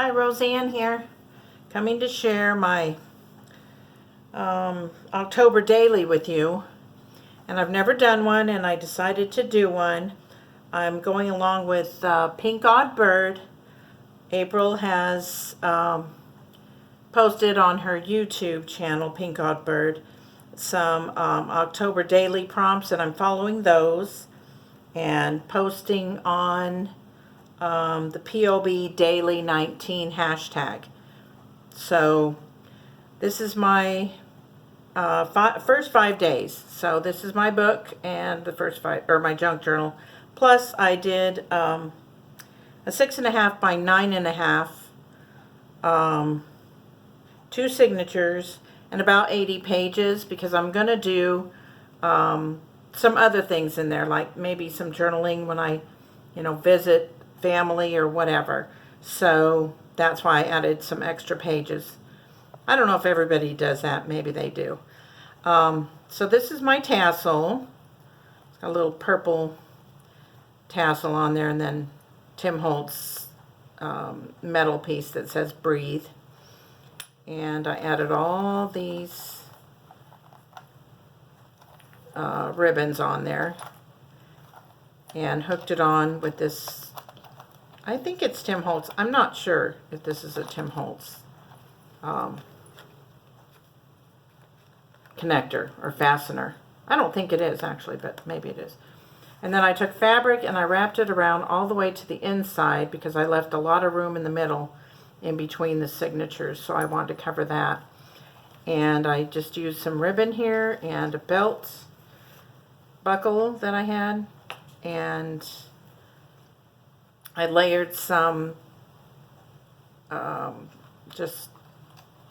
Hi, Roseanne here, coming to share my October daily with you. And I've never done one, and I decided to do one. I'm going along with Pink Odd Bird. April has posted on her YouTube channel, Pink Odd Bird, some October daily prompts, and I'm following those and posting on the POB Daily 19 hashtag. So this is my first 5 days. So this is my book and the first 5, or my junk journal. Plus I did a 6.5 by 9.5, 2 signatures, and about 80 pages, because I'm gonna do some other things in there, like maybe some journaling when I, visit family or whatever. So that's why I added some extra pages. I don't know if everybody does that. Maybe they do. So this is my tassel. It's got a little purple tassel on there, and then Tim Holtz metal piece that says breathe. And I added all these ribbons on there and hooked it on with this. I think it's Tim Holtz. I'm not sure if this is a Tim Holtz connector or fastener. I don't think it is, actually, but maybe it is. And then I took fabric and I wrapped it around all the way to the inside, because I left a lot of room in the middle in between the signatures, so I wanted to cover that. And I just used some ribbon here and a belt buckle that I had, and I layered some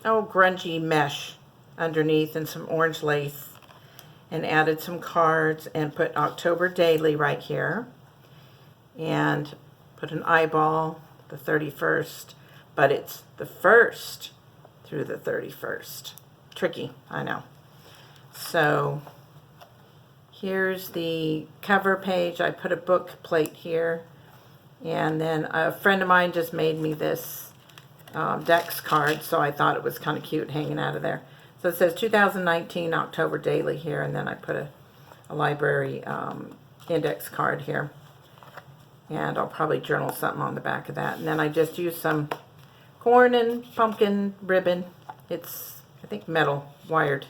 grungy mesh underneath and some orange lace, and added some cards and put October Daily right here, and put an eyeball, the 31st, but it's the 1st through the 31st. Tricky, I know. So here's the cover page. I put a book plate here, and then a friend of mine just made me this Dex card, so I thought it was kind of cute hanging out of there. So it says 2019 October Daily here, and then I put a library index card here. And I'll probably journal something on the back of that. And then I just used some corn and pumpkin ribbon. It's, I think, metal wired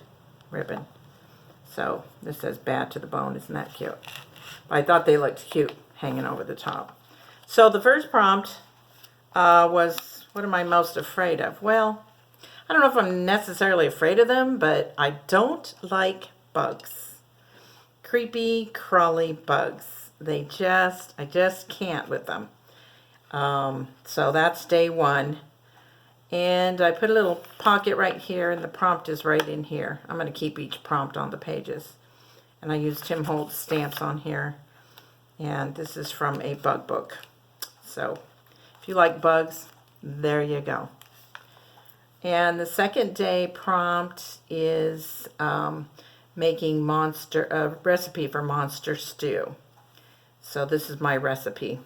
ribbon. So this says bad to the bone. Isn't that cute? I thought they looked cute hanging over the top. So the first prompt was, what am I most afraid of? Well, I don't know if I'm necessarily afraid of them, but I don't like bugs. Creepy, crawly bugs. I just can't with them. So that's day 1. And I put a little pocket right here, and the prompt is right in here. I'm going to keep each prompt on the pages. And I used Tim Holtz stamps on here. And this is from a bug book. So if you like bugs, there you go. And the second day prompt is making a recipe for monster stew. So this is my recipe.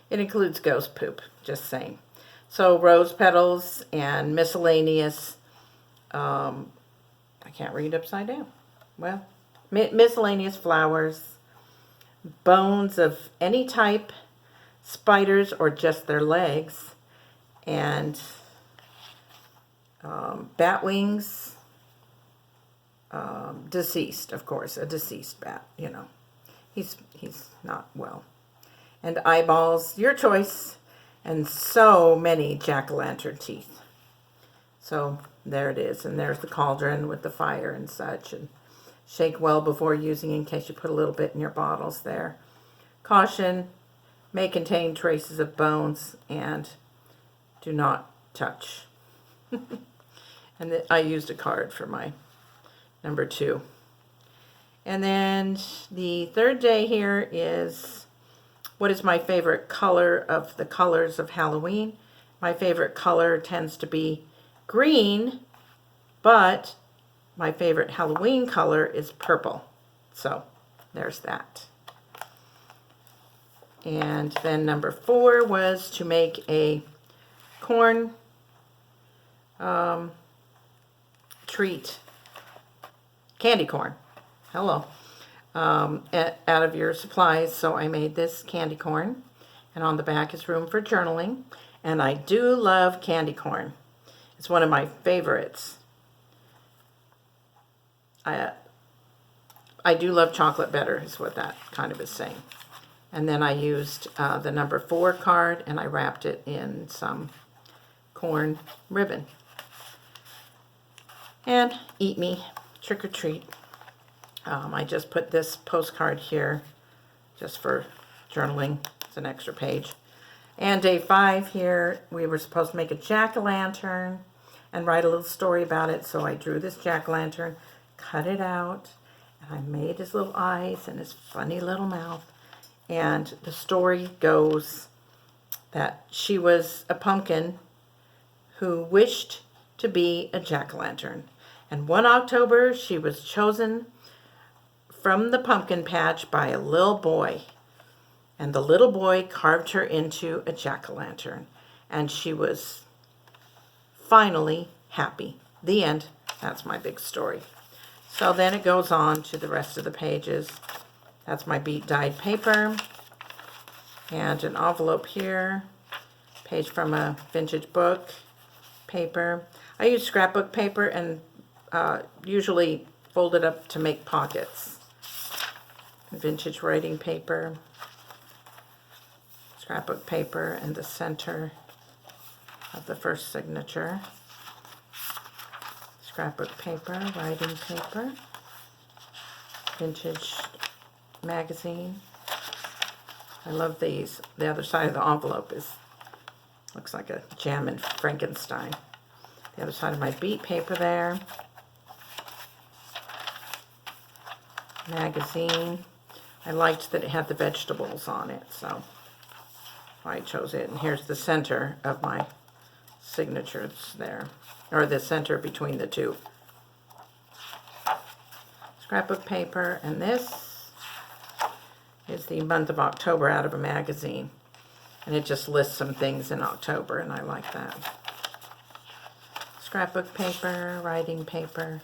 It includes ghost poop, just saying. So rose petals and miscellaneous, I can't read upside down. Well, miscellaneous flowers, bones of any type, spiders or just their legs, and bat wings, deceased, of course, a deceased bat, he's not well, and eyeballs, your choice, and so many jack-o'-lantern teeth. So there it is, and there's the cauldron with the fire and such, and shake well before using in case you put a little bit in your bottles there. Caution, may contain traces of bones, and do not touch. And I used a card for my number 2. And then the third day here is, what is my favorite color of the colors of Halloween? My favorite color tends to be green, but my favorite Halloween color is purple. So there's that. And then number 4 was to make a corn treat, candy corn, hello, out of your supplies. So I made this candy corn, and on the back is room for journaling. And I do love candy corn. It's one of my favorites. I do love chocolate better, is what that kind of is saying. And then I used the number 4 card, and I wrapped it in some corn ribbon. And eat me, trick or treat. I just put this postcard here just for journaling. It's an extra page. And day 5 here, we were supposed to make a jack-o'-lantern and write a little story about it. So I drew this jack-o'-lantern, cut it out, and I made his little eyes and his funny little mouth. And the story goes that she was a pumpkin who wished to be a jack-o'-lantern. And one October, she was chosen from the pumpkin patch by a little boy. And the little boy carved her into a jack-o'-lantern. And she was finally happy. The end. That's my big story. So then it goes on to the rest of the pages. That's my beat dyed paper. And an envelope here. Page from a vintage book. Paper. I use scrapbook paper and usually fold it up to make pockets. Vintage writing paper. Scrapbook paper in the center of the first signature. Scrapbook paper, writing paper, vintage magazine. I love these. The other side of the envelope looks like a jam and Frankenstein. The other side of my beat paper there. Magazine. I liked that it had the vegetables on it, so I chose it. And here's the center of my signatures there, or the center between the two. Scrapbook paper, and this is the month of October out of a magazine. And it just lists some things in October, and I like that. Scrapbook paper, writing paper.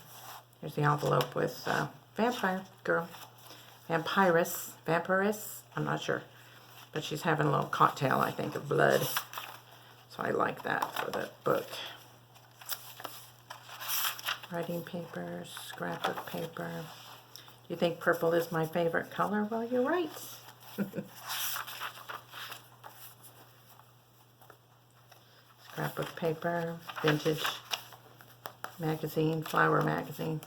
Here's the envelope with vampire girl. Vampiress, I'm not sure. But she's having a little cocktail, I think, of blood. So I like that for the book. Writing paper, scrapbook paper. Do you think purple is my favorite color? Well, you're right. Scrapbook paper, vintage magazine, flower magazine.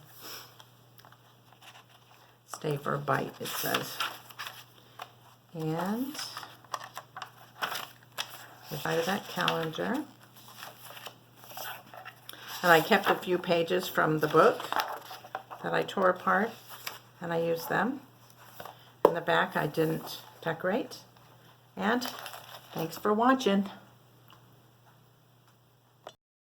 Stay for a bite, it says. And the side of that calendar. And I kept a few pages from the book that I tore apart, and I used them. In the back I didn't decorate. And thanks for watching.